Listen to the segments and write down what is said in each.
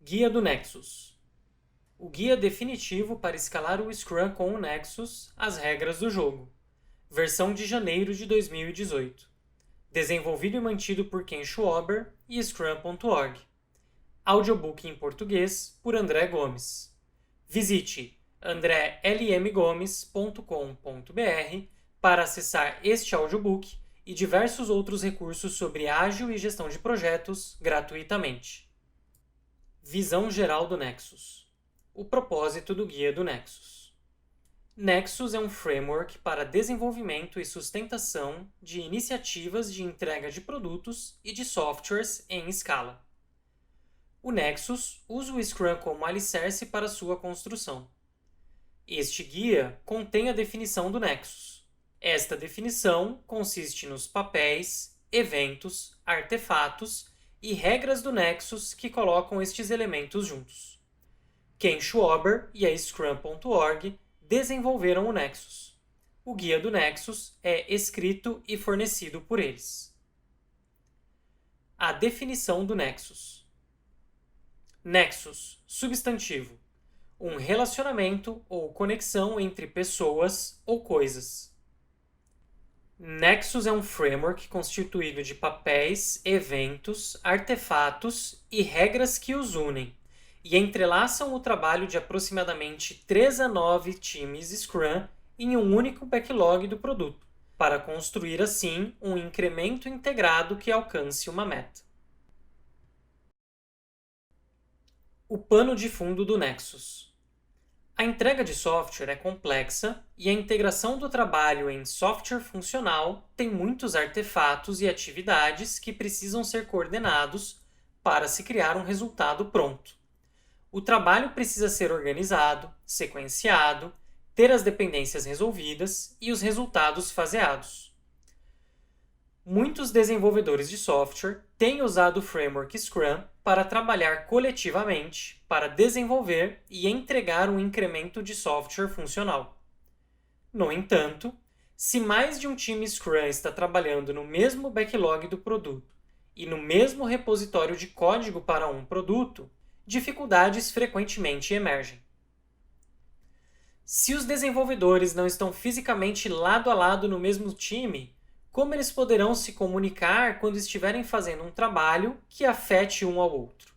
Guia do Nexus. O guia definitivo para escalar o Scrum com o Nexus, as regras do jogo. Versão de janeiro de 2018. Desenvolvido e mantido por Ken Schwaber e Scrum.org. Audiobook em português por André Gomes. Visite andrelmgomes.com.br para acessar este audiobook e diversos outros recursos sobre ágil e gestão de projetos gratuitamente. Visão geral do Nexus. O propósito do Guia do Nexus. Nexus é um framework para desenvolvimento e sustentação de iniciativas de entrega de produtos e de softwares em escala. O Nexus usa o Scrum como alicerce para sua construção. Este guia contém a definição do Nexus. Esta definição consiste nos papéis, eventos, artefatos e regras do Nexus que colocam estes elementos juntos. Ken Schwaber e a Scrum.org desenvolveram o Nexus. O guia do Nexus é escrito e fornecido por eles. A definição do Nexus. Nexus, substantivo. Um relacionamento ou conexão entre pessoas ou coisas. Nexus é um framework constituído de papéis, eventos, artefatos e regras que os unem, e entrelaçam o trabalho de aproximadamente 3 a 9 times Scrum em um único backlog do produto, para construir assim um incremento integrado que alcance uma meta. O pano de fundo do Nexus. A entrega de software é complexa e a integração do trabalho em software funcional tem muitos artefatos e atividades que precisam ser coordenados para se criar um resultado pronto. O trabalho precisa ser organizado, sequenciado, ter as dependências resolvidas e os resultados faseados. Muitos desenvolvedores de software têm usado o framework Scrum para trabalhar coletivamente para desenvolver e entregar um incremento de software funcional. No entanto, se mais de um time Scrum está trabalhando no mesmo backlog do produto e no mesmo repositório de código para um produto, dificuldades frequentemente emergem. Se os desenvolvedores não estão fisicamente lado a lado no mesmo time, como eles poderão se comunicar quando estiverem fazendo um trabalho que afete um ao outro?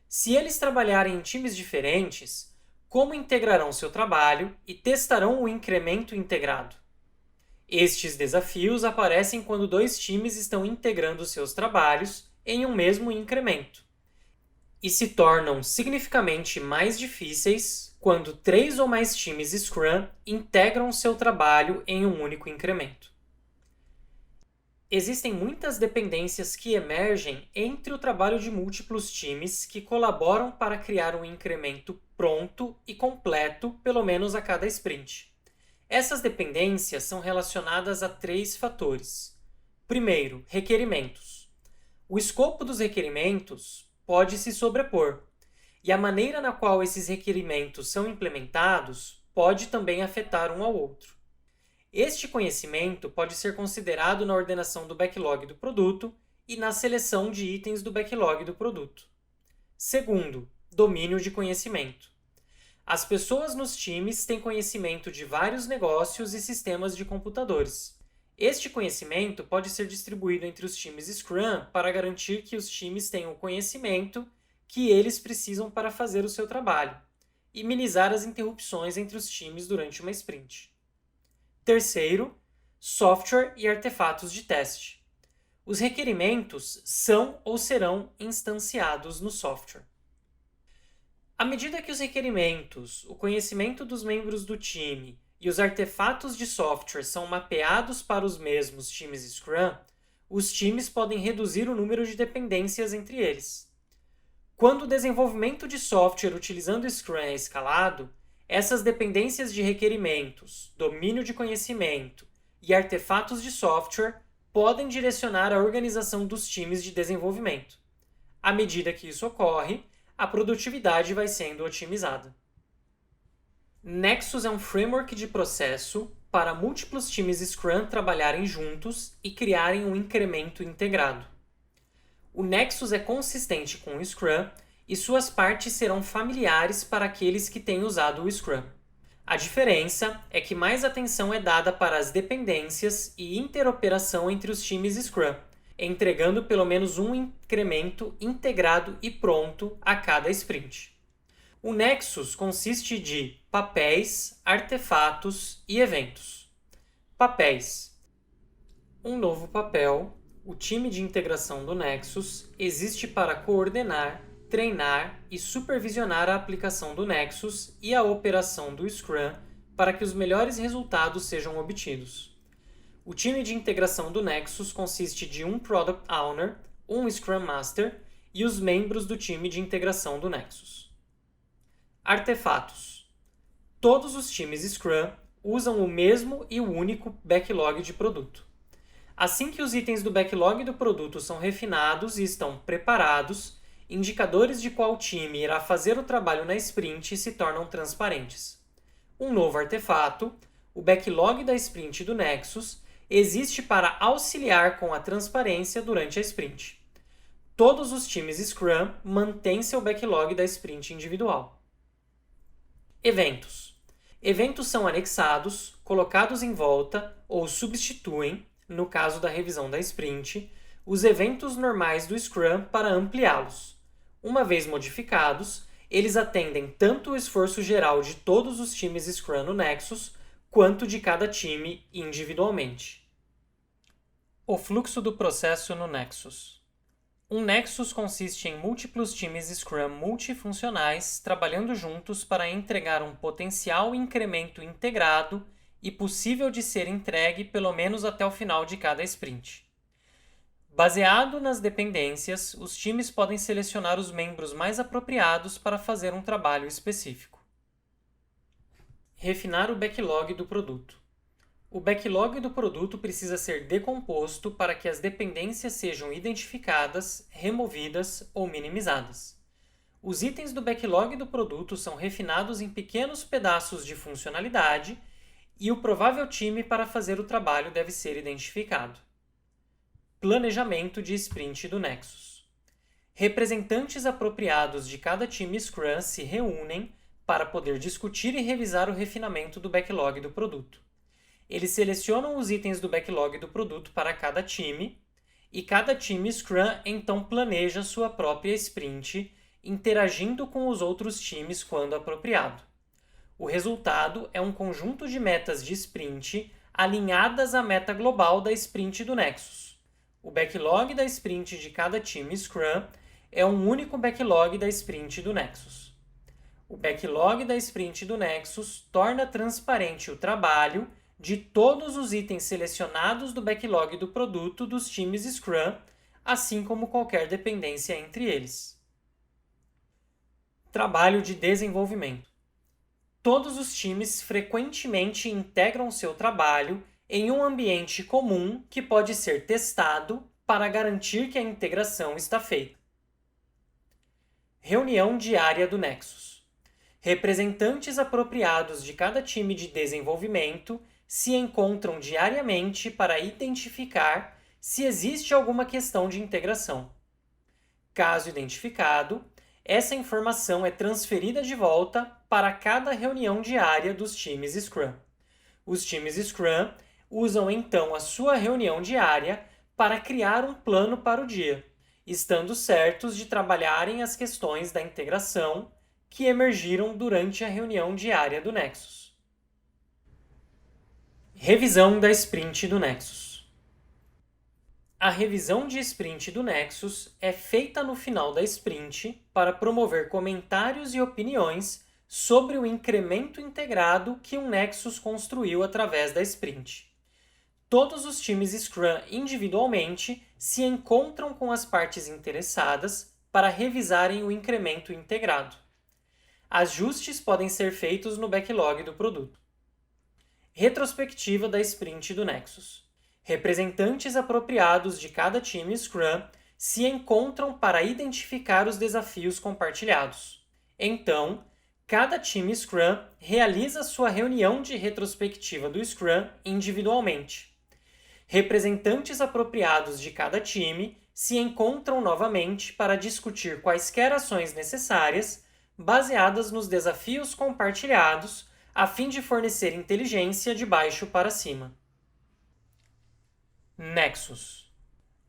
Se eles trabalharem em times diferentes, como integrarão seu trabalho e testarão o incremento integrado? Estes desafios aparecem quando dois times estão integrando seus trabalhos em um mesmo incremento, e se tornam significativamente mais difíceis quando 3 ou mais times Scrum integram seu trabalho em um único incremento. Existem muitas dependências que emergem entre o trabalho de múltiplos times que colaboram para criar um incremento pronto e completo, pelo menos a cada sprint. Essas dependências são relacionadas a 3 fatores. Primeiro, requerimentos. O escopo dos requerimentos pode se sobrepor, e a maneira na qual esses requerimentos são implementados pode também afetar um ao outro. Este conhecimento pode ser considerado na ordenação do backlog do produto e na seleção de itens do backlog do produto. Segundo, domínio de conhecimento. As pessoas nos times têm conhecimento de vários negócios e sistemas de computadores. Este conhecimento pode ser distribuído entre os times Scrum para garantir que os times tenham o conhecimento que eles precisam para fazer o seu trabalho e minimizar as interrupções entre os times durante uma sprint. Terceiro, software e artefatos de teste. Os requerimentos são ou serão instanciados no software. À medida que os requerimentos, o conhecimento dos membros do time e os artefatos de software são mapeados para os mesmos times Scrum, os times podem reduzir o número de dependências entre eles. Quando o desenvolvimento de software utilizando Scrum é escalado, essas dependências de requerimentos, domínio de conhecimento e artefatos de software podem direcionar a organização dos times de desenvolvimento. À medida que isso ocorre, a produtividade vai sendo otimizada. Nexus é um framework de processo para múltiplos times Scrum trabalharem juntos e criarem um incremento integrado. O Nexus é consistente com o Scrum e suas partes serão familiares para aqueles que têm usado o Scrum. A diferença é que mais atenção é dada para as dependências e interoperação entre os times Scrum, entregando pelo menos um incremento integrado e pronto a cada sprint. O Nexus consiste de papéis, artefatos e eventos. Papéis. Um novo papel, o time de integração do Nexus, existe para coordenar, treinar e supervisionar a aplicação do Nexus e a operação do Scrum para que os melhores resultados sejam obtidos. O time de integração do Nexus consiste de um Product Owner, um Scrum Master e os membros do time de integração do Nexus. Artefatos. Todos os times Scrum usam o mesmo e único backlog de produto. Assim que os itens do backlog do produto são refinados e estão preparados, indicadores de qual time irá fazer o trabalho na sprint se tornam transparentes. Um novo artefato, o backlog da sprint do Nexus, existe para auxiliar com a transparência durante a sprint. Todos os times Scrum mantêm seu backlog da sprint individual. Eventos. Eventos são anexados, colocados em volta ou substituem, no caso da revisão da sprint, os eventos normais do Scrum para ampliá-los. Uma vez modificados, eles atendem tanto o esforço geral de todos os times Scrum no Nexus, quanto de cada time individualmente. O fluxo do processo no Nexus. Um Nexus consiste em múltiplos times Scrum multifuncionais trabalhando juntos para entregar um potencial incremento integrado e possível de ser entregue pelo menos até o final de cada sprint. Baseado nas dependências, os times podem selecionar os membros mais apropriados para fazer um trabalho específico. Refinar o backlog do produto. O backlog do produto precisa ser decomposto para que as dependências sejam identificadas, removidas ou minimizadas. Os itens do backlog do produto são refinados em pequenos pedaços de funcionalidade e o provável time para fazer o trabalho deve ser identificado. Planejamento de sprint do Nexus. Representantes apropriados de cada time Scrum se reúnem para poder discutir e revisar o refinamento do backlog do produto. Eles selecionam os itens do backlog do produto para cada time, e cada time Scrum então planeja sua própria sprint, interagindo com os outros times quando apropriado. O resultado é um conjunto de metas de sprint alinhadas à meta global da sprint do Nexus. O backlog da sprint de cada time Scrum é um único backlog da sprint do Nexus. O backlog da sprint do Nexus torna transparente o trabalho de todos os itens selecionados do backlog do produto dos times Scrum, assim como qualquer dependência entre eles. Trabalho de desenvolvimento. Todos os times frequentemente integram seu trabalho em um ambiente comum que pode ser testado para garantir que a integração está feita. Reunião diária do Nexus. Representantes apropriados de cada time de desenvolvimento se encontram diariamente para identificar se existe alguma questão de integração. Caso identificado, essa informação é transferida de volta para cada reunião diária dos times Scrum. Os times Scrum usam então a sua reunião diária para criar um plano para o dia, estando certos de trabalharem as questões da integração que emergiram durante a reunião diária do Nexus. Revisão da sprint do Nexus. A revisão de sprint do Nexus é feita no final da sprint para promover comentários e opiniões sobre o incremento integrado que um Nexus construiu através da sprint. Todos os times Scrum individualmente se encontram com as partes interessadas para revisarem o incremento integrado. Ajustes podem ser feitos no backlog do produto. Retrospectiva da sprint do Nexus. Representantes apropriados de cada time Scrum se encontram para identificar os desafios compartilhados. Então, cada time Scrum realiza sua reunião de retrospectiva do Scrum individualmente. Representantes apropriados de cada time se encontram novamente para discutir quaisquer ações necessárias, baseadas nos desafios compartilhados, a fim de fornecer inteligência de baixo para cima. Nexus.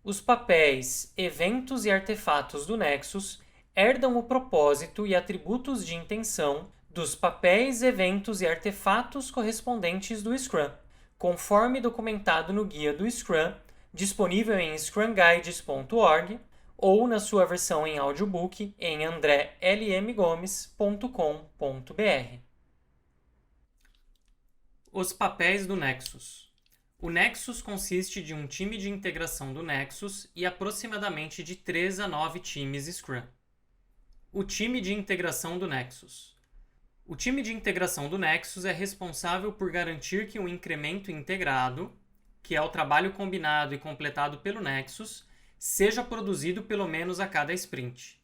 Os papéis, eventos e artefatos do Nexus herdam o propósito e atributos de intenção dos papéis, eventos e artefatos correspondentes do Scrum, conforme documentado no Guia do Scrum, disponível em scrumguides.org ou na sua versão em audiobook em andrelmgomes.com.br. Os papéis do Nexus. O Nexus consiste de um time de integração do Nexus e aproximadamente de 3 a 9 times Scrum. O time de integração do Nexus. O time de integração do Nexus é responsável por garantir que um incremento integrado, que é o trabalho combinado e completado pelo Nexus, seja produzido pelo menos a cada sprint.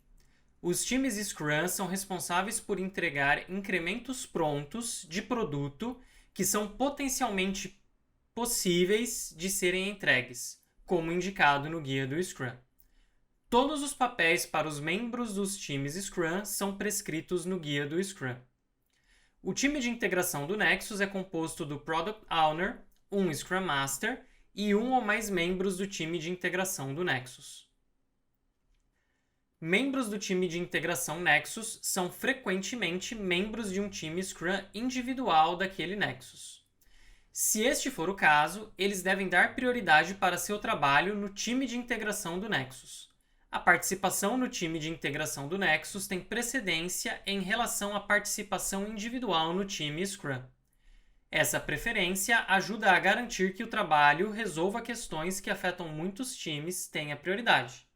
Os times Scrum são responsáveis por entregar incrementos prontos de produto que são potencialmente possíveis de serem entregues, como indicado no Guia do Scrum. Todos os papéis para os membros dos times Scrum são prescritos no Guia do Scrum. O time de integração do Nexus é composto do Product Owner, um Scrum Master e um ou mais membros do time de integração do Nexus. Membros do time de integração Nexus são frequentemente membros de um time Scrum individual daquele Nexus. Se este for o caso, eles devem dar prioridade para seu trabalho no time de integração do Nexus. A participação no time de integração do Nexus tem precedência em relação à participação individual no time Scrum. Essa preferência ajuda a garantir que o trabalho resolva questões que afetam muitos times tenha prioridade.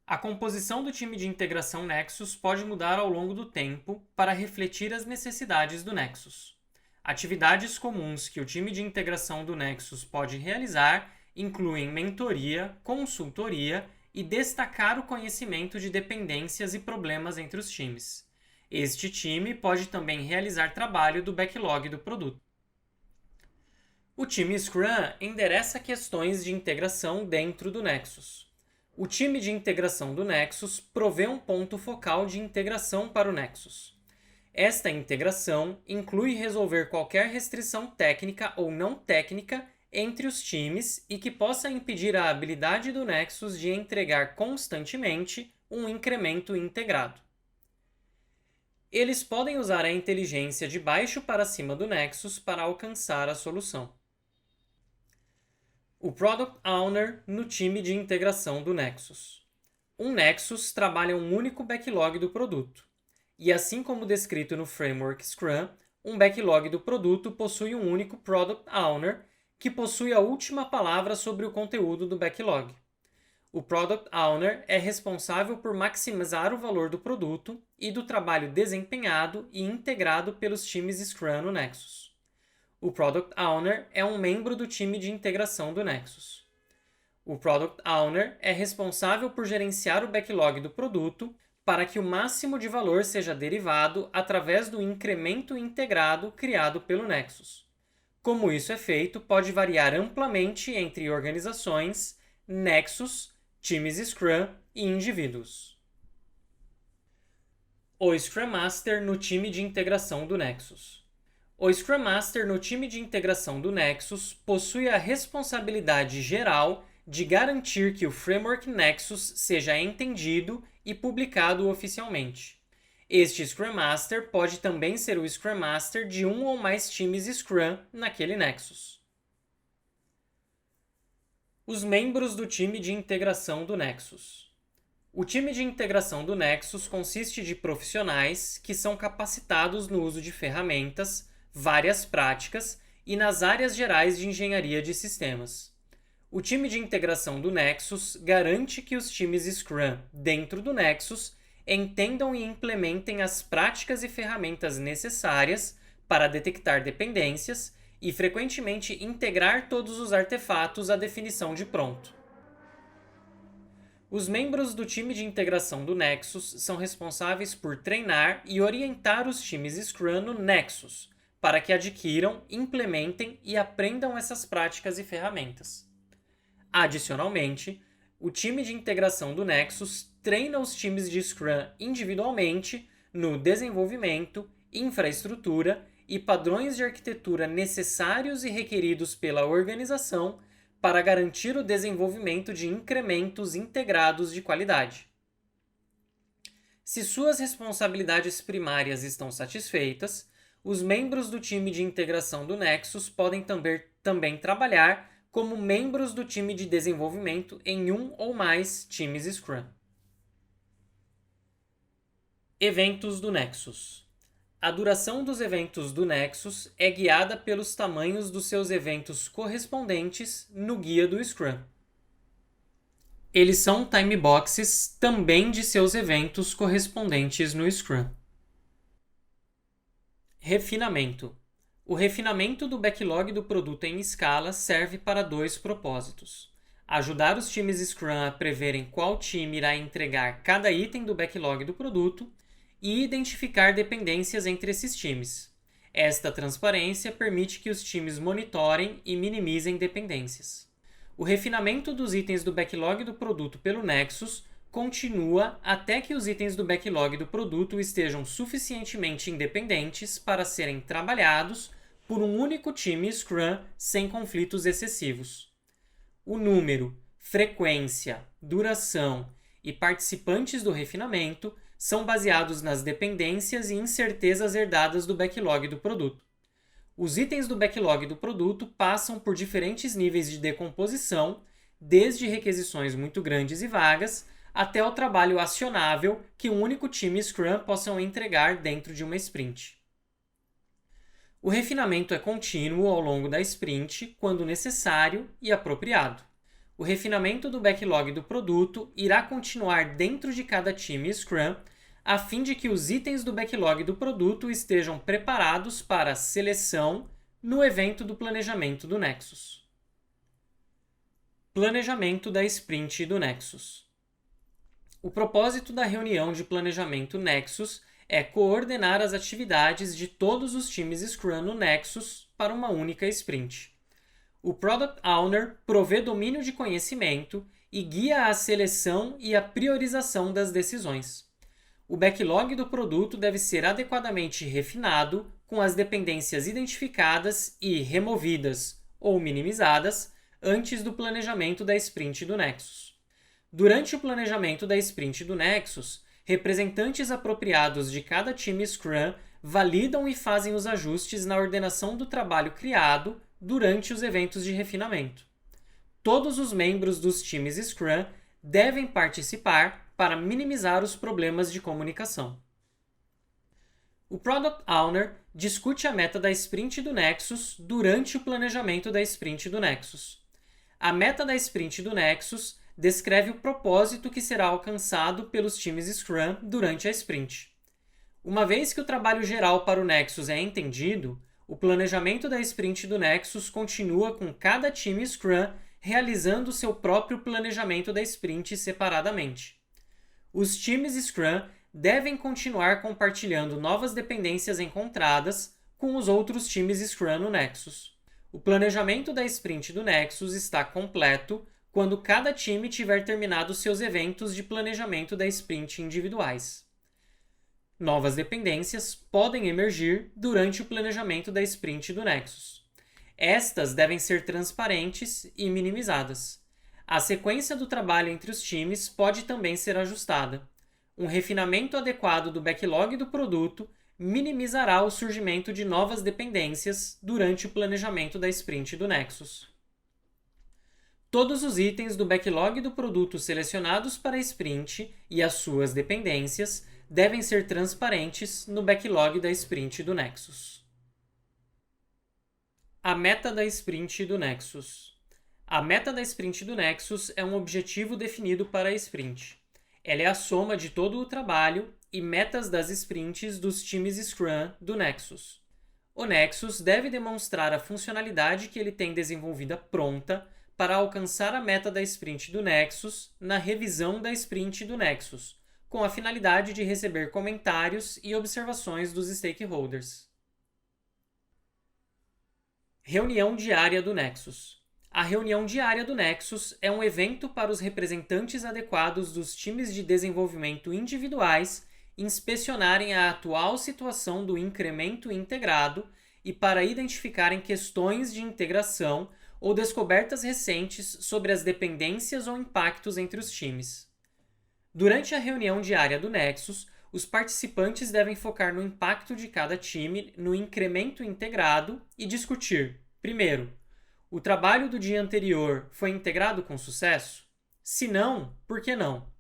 A composição do time de integração Nexus pode mudar ao longo do tempo para refletir as necessidades do Nexus. Atividades comuns que o time de integração do Nexus pode realizar incluem mentoria, consultoria e destacar o conhecimento de dependências e problemas entre os times. Este time pode também realizar trabalho do backlog do produto. O time Scrum endereça questões de integração dentro do Nexus. O time de integração do Nexus provê um ponto focal de integração para o Nexus. Esta integração inclui resolver qualquer restrição técnica ou não técnica entre os times e que possa impedir a habilidade do Nexus de entregar constantemente um incremento integrado. Eles podem usar a inteligência de baixo para cima do Nexus para alcançar a solução. O Product Owner no time de integração do Nexus. Um Nexus trabalha um único backlog do produto. E assim como descrito no framework Scrum, um backlog do produto possui um único Product Owner, que possui a última palavra sobre o conteúdo do backlog. O Product Owner é responsável por maximizar o valor do produto e do trabalho desempenhado e integrado pelos times Scrum no Nexus. O Product Owner é um membro do time de integração do Nexus. O Product Owner é responsável por gerenciar o backlog do produto para que o máximo de valor seja derivado através do incremento integrado criado pelo Nexus. Como isso é feito, pode variar amplamente entre organizações, Nexus, times Scrum e indivíduos. O Scrum Master no time de integração do Nexus. O Scrum Master no time de integração do Nexus possui a responsabilidade geral de garantir que o framework Nexus seja entendido e publicado oficialmente. Este Scrum Master pode também ser o Scrum Master de um ou mais times Scrum naquele Nexus. Os membros do time de integração do Nexus. O time de integração do Nexus consiste de profissionais que são capacitados no uso de ferramentas, várias práticas e nas áreas gerais de engenharia de sistemas. O time de integração do Nexus garante que os times Scrum dentro do Nexus entendam e implementem as práticas e ferramentas necessárias para detectar dependências e frequentemente integrar todos os artefatos à definição de pronto. Os membros do time de integração do Nexus são responsáveis por treinar e orientar os times Scrum no Nexus, para que adquiram, implementem e aprendam essas práticas e ferramentas. Adicionalmente, o time de integração do Nexus treina os times de Scrum individualmente no desenvolvimento, infraestrutura e padrões de arquitetura necessários e requeridos pela organização para garantir o desenvolvimento de incrementos integrados de qualidade. Se suas responsabilidades primárias estão satisfeitas, os membros do time de integração do Nexus podem também trabalhar como membros do time de desenvolvimento em um ou mais times Scrum. Eventos do Nexus. A duração dos eventos do Nexus é guiada pelos tamanhos dos seus eventos correspondentes no guia do Scrum. Eles são timeboxes também de seus eventos correspondentes no Scrum. Refinamento. O refinamento do backlog do produto em escala serve para dois propósitos: ajudar os times Scrum a preverem qual time irá entregar cada item do backlog do produto e identificar dependências entre esses times. Esta transparência permite que os times monitorem e minimizem dependências. O refinamento dos itens do backlog do produto pelo Nexus continua até que os itens do backlog do produto estejam suficientemente independentes para serem trabalhados por um único time Scrum sem conflitos excessivos. O número, frequência, duração e participantes do refinamento são baseados nas dependências e incertezas herdadas do backlog do produto. Os itens do backlog do produto passam por diferentes níveis de decomposição, desde requisições muito grandes e vagas, até o trabalho acionável que um único time Scrum possa entregar dentro de uma sprint. O refinamento é contínuo ao longo da sprint, quando necessário e apropriado. O refinamento do backlog do produto irá continuar dentro de cada time Scrum, a fim de que os itens do backlog do produto estejam preparados para seleção no evento do planejamento do Nexus. Planejamento da sprint do Nexus. O propósito da reunião de planejamento Nexus é coordenar as atividades de todos os times Scrum no Nexus para uma única sprint. O Product Owner provê domínio de conhecimento e guia a seleção e a priorização das decisões. O backlog do produto deve ser adequadamente refinado, com as dependências identificadas e removidas ou minimizadas antes do planejamento da sprint do Nexus. Durante o planejamento da sprint do Nexus, representantes apropriados de cada time Scrum validam e fazem os ajustes na ordenação do trabalho criado durante os eventos de refinamento. Todos os membros dos times Scrum devem participar para minimizar os problemas de comunicação. O Product Owner discute a meta da sprint do Nexus durante o planejamento da sprint do Nexus. A meta da sprint do Nexus descreve o propósito que será alcançado pelos times Scrum durante a sprint. Uma vez que o trabalho geral para o Nexus é entendido, o planejamento da sprint do Nexus continua com cada time Scrum realizando seu próprio planejamento da sprint separadamente. Os times Scrum devem continuar compartilhando novas dependências encontradas com os outros times Scrum no Nexus. O planejamento da sprint do Nexus está completo quando cada time tiver terminado seus eventos de planejamento da sprint individuais. Novas dependências podem emergir durante o planejamento da sprint do Nexus. Estas devem ser transparentes e minimizadas. A sequência do trabalho entre os times pode também ser ajustada. Um refinamento adequado do backlog do produto minimizará o surgimento de novas dependências durante o planejamento da sprint do Nexus. Todos os itens do backlog do produto selecionados para a sprint e as suas dependências devem ser transparentes no backlog da sprint do Nexus. A meta da sprint do Nexus. A meta da sprint do Nexus é um objetivo definido para a sprint. Ela é a soma de todo o trabalho e metas das sprints dos times Scrum do Nexus. O Nexus deve demonstrar a funcionalidade que ele tem desenvolvida pronta para alcançar a meta da sprint do Nexus na revisão da sprint do Nexus, com a finalidade de receber comentários e observações dos stakeholders. Reunião diária do Nexus. A reunião diária do Nexus é um evento para os representantes adequados dos times de desenvolvimento individuais inspecionarem a atual situação do incremento integrado e para identificarem questões de integração ou descobertas recentes sobre as dependências ou impactos entre os times. Durante a reunião diária do Nexus, os participantes devem focar no impacto de cada time no incremento integrado e discutir, primeiro, o trabalho do dia anterior foi integrado com sucesso? Se não, por que não?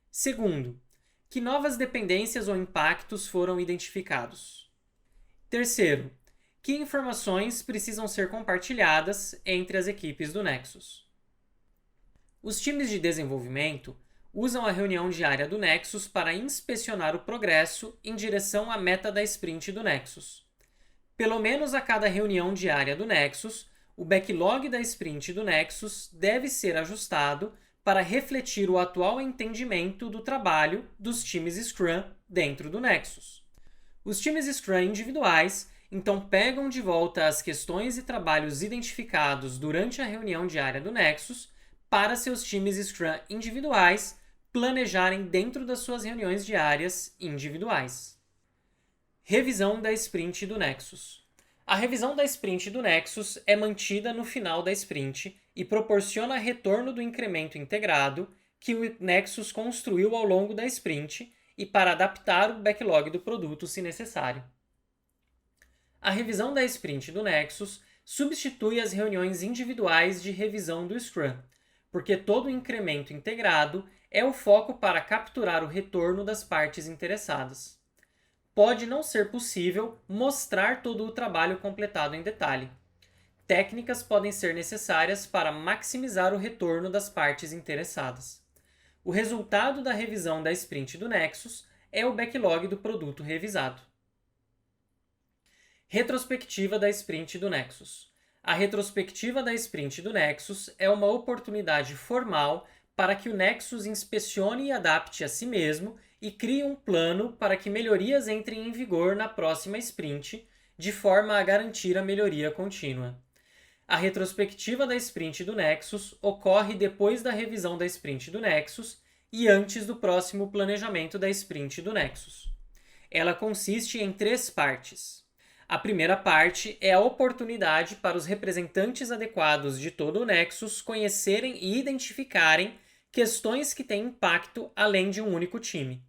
Segundo, que novas dependências ou impactos foram identificados? Terceiro, que informações precisam ser compartilhadas entre as equipes do Nexus? Os times de desenvolvimento usam a reunião diária do Nexus para inspecionar o progresso em direção à meta da sprint do Nexus. Pelo menos a cada reunião diária do Nexus, o backlog da sprint do Nexus deve ser ajustado para refletir o atual entendimento do trabalho dos times Scrum dentro do Nexus. Os times Scrum individuais então pegam de volta as questões e trabalhos identificados durante a reunião diária do Nexus para seus times Scrum individuais planejarem dentro das suas reuniões diárias individuais. Revisão da sprint do Nexus. A revisão da sprint do Nexus é mantida no final da sprint e proporciona retorno do incremento integrado que o Nexus construiu ao longo da sprint e para adaptar o backlog do produto se necessário. A revisão da sprint do Nexus substitui as reuniões individuais de revisão do Scrum, porque todo o incremento integrado é o foco para capturar o retorno das partes interessadas. Pode não ser possível mostrar todo o trabalho completado em detalhe. Técnicas podem ser necessárias para maximizar o retorno das partes interessadas. O resultado da revisão da sprint do Nexus é o backlog do produto revisado. Retrospectiva da sprint do Nexus. A retrospectiva da sprint do Nexus é uma oportunidade formal para que o Nexus inspecione e adapte a si mesmo e crie um plano para que melhorias entrem em vigor na próxima sprint, de forma a garantir a melhoria contínua. A retrospectiva da sprint do Nexus ocorre depois da revisão da sprint do Nexus e antes do próximo planejamento da sprint do Nexus. Ela consiste em 3 partes. A primeira parte é a oportunidade para os representantes adequados de todo o Nexus conhecerem e identificarem questões que têm impacto além de um único time.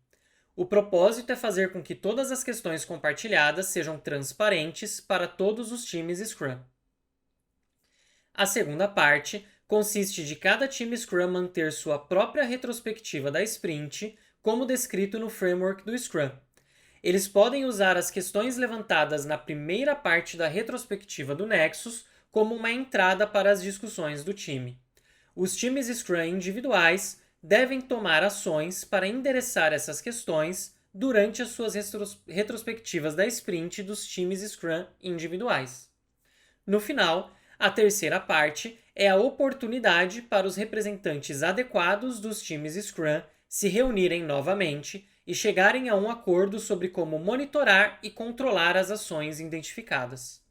O propósito é fazer com que todas as questões compartilhadas sejam transparentes para todos os times Scrum. A segunda parte consiste de cada time Scrum manter sua própria retrospectiva da sprint, como descrito no framework do Scrum. Eles podem usar as questões levantadas na primeira parte da retrospectiva do Nexus como uma entrada para as discussões do time. Os times Scrum individuais devem tomar ações para endereçar essas questões durante as suas retrospectivas da sprint dos times Scrum individuais. No final, a terceira parte é a oportunidade para os representantes adequados dos times Scrum se reunirem novamente e chegarem a um acordo sobre como monitorar e controlar as ações identificadas.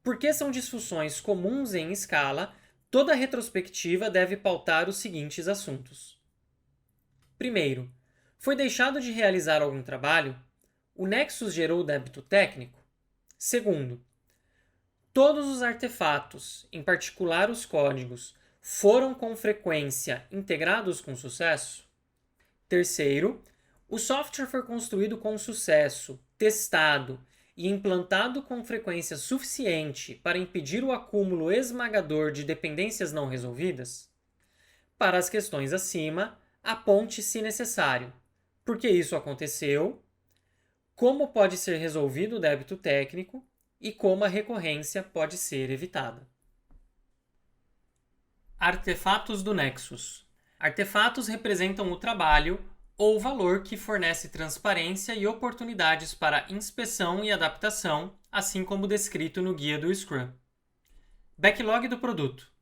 Porque são disfunções comuns em escala, toda retrospectiva deve pautar os seguintes assuntos. Primeiro, foi deixado de realizar algum trabalho? O Nexus gerou débito técnico? Segundo, todos os artefatos, em particular os códigos, foram com frequência integrados com sucesso? Terceiro, o software foi construído com sucesso, testado e implantado com frequência suficiente para impedir o acúmulo esmagador de dependências não resolvidas? Para as questões acima, aponte se necessário. Por que isso aconteceu? Como pode ser resolvido o débito técnico? E como a recorrência pode ser evitada. Artefatos do Nexus. Artefatos representam o trabalho ou valor que fornece transparência e oportunidades para inspeção e adaptação, assim como descrito no guia do Scrum. Backlog do produto.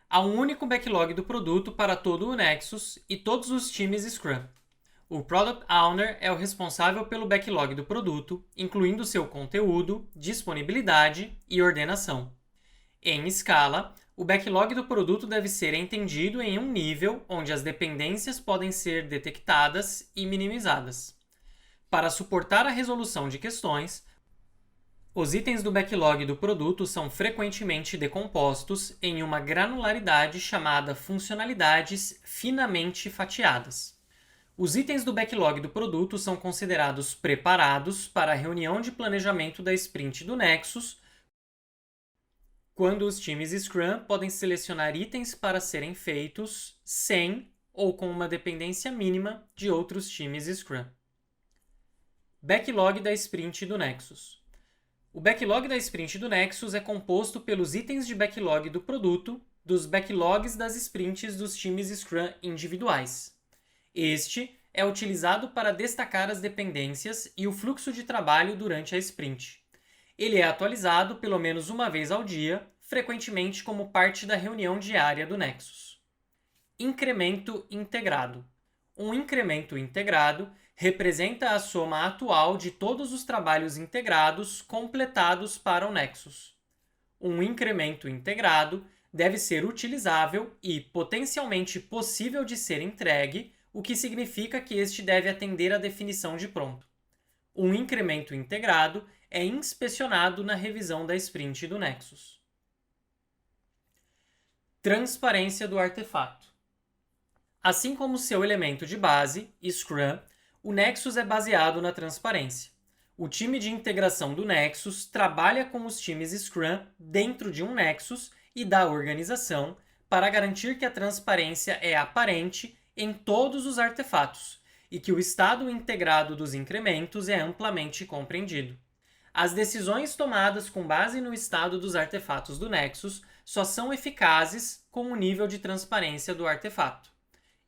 Há um único backlog do produto para todo o Nexus e todos os times Scrum. O Product Owner é o responsável pelo backlog do produto, incluindo seu conteúdo, disponibilidade e ordenação. Em escala, O backlog do produto deve ser entendido em um nível onde as dependências podem ser detectadas e minimizadas. Para suportar a resolução de questões, os itens do backlog do produto são frequentemente decompostos em uma granularidade chamada funcionalidades finamente fatiadas. Os itens do backlog do produto são considerados preparados para a reunião de planejamento da sprint do Nexus, quando os times Scrum podem selecionar itens para serem feitos sem ou com uma dependência mínima de outros times Scrum. Backlog da sprint do Nexus. O backlog da sprint do Nexus é composto pelos itens de backlog do produto, dos backlogs das sprints dos times Scrum individuais. Este é utilizado para destacar as dependências e o fluxo de trabalho durante a sprint. Ele é atualizado pelo menos uma vez ao dia, frequentemente como parte da reunião diária do Nexus. Incremento integrado. Um incremento integrado representa a soma atual de todos os trabalhos integrados completados para o Nexus. Um incremento integrado deve ser utilizável e potencialmente possível de ser entregue, o que significa que este deve atender à definição de pronto. Um incremento integrado é inspecionado na revisão da sprint do Nexus. Transparência do artefato. Assim como seu elemento de base, Scrum, o Nexus é baseado na transparência. O time de integração do Nexus trabalha com os times Scrum dentro de um Nexus e da organização para garantir que a transparência é aparente em todos os artefatos e que o estado integrado dos incrementos é amplamente compreendido. As decisões tomadas com base no estado dos artefatos do Nexus só são eficazes com o nível de transparência do artefato.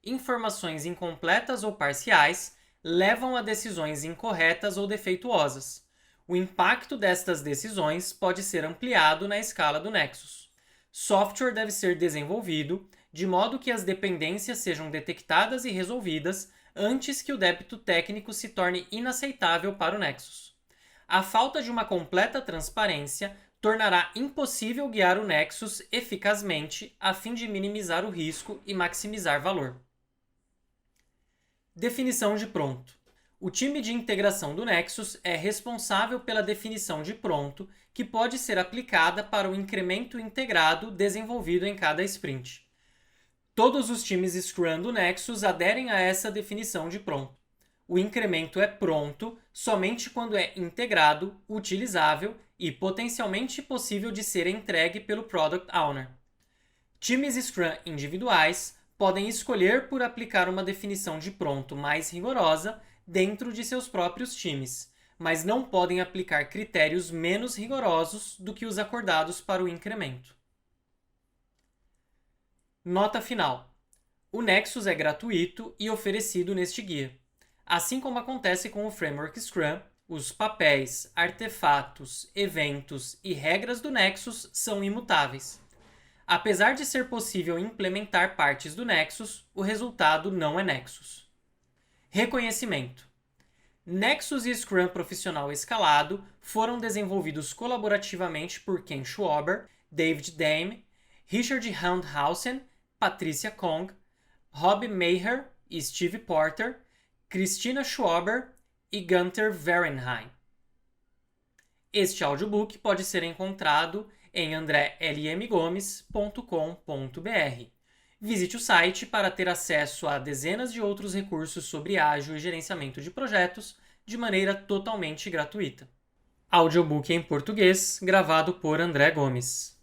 Informações incompletas ou parciais levam a decisões incorretas ou defeituosas. O impacto destas decisões pode ser ampliado na escala do Nexus. Software deve ser desenvolvido de modo que as dependências sejam detectadas e resolvidas antes que o débito técnico se torne inaceitável para o Nexus. A falta de uma completa transparência tornará impossível guiar o Nexus eficazmente a fim de minimizar o risco e maximizar valor. Definição de pronto. O time de integração do Nexus é responsável pela definição de pronto, que pode ser aplicada para o incremento integrado desenvolvido em cada sprint. Todos os times Scrum do Nexus aderem a essa definição de pronto. O incremento é pronto somente quando é integrado, utilizável e potencialmente possível de ser entregue pelo Product Owner. Times Scrum individuais podem escolher por aplicar uma definição de pronto mais rigorosa dentro de seus próprios times, mas não podem aplicar critérios menos rigorosos do que os acordados para o incremento. Nota final. O Nexus é gratuito e oferecido neste guia. Assim como acontece com o Framework Scrum, os papéis, artefatos, eventos e regras do Nexus são imutáveis. Apesar de ser possível implementar partes do Nexus, o resultado não é Nexus. Reconhecimento. Nexus e Scrum Profissional Escalado foram desenvolvidos colaborativamente por Ken Schwaber, David Dame, Richard Handhausen, Patricia Kong, Rob Maher e Steve Porter, Christina Schwaber e Gunther Verenheim. Este audiobook pode ser encontrado em andrelmgomes.com.br. Visite o site para ter acesso a dezenas de outros recursos sobre ágil e gerenciamento de projetos de maneira totalmente gratuita. Audiobook em português, gravado por André Gomes.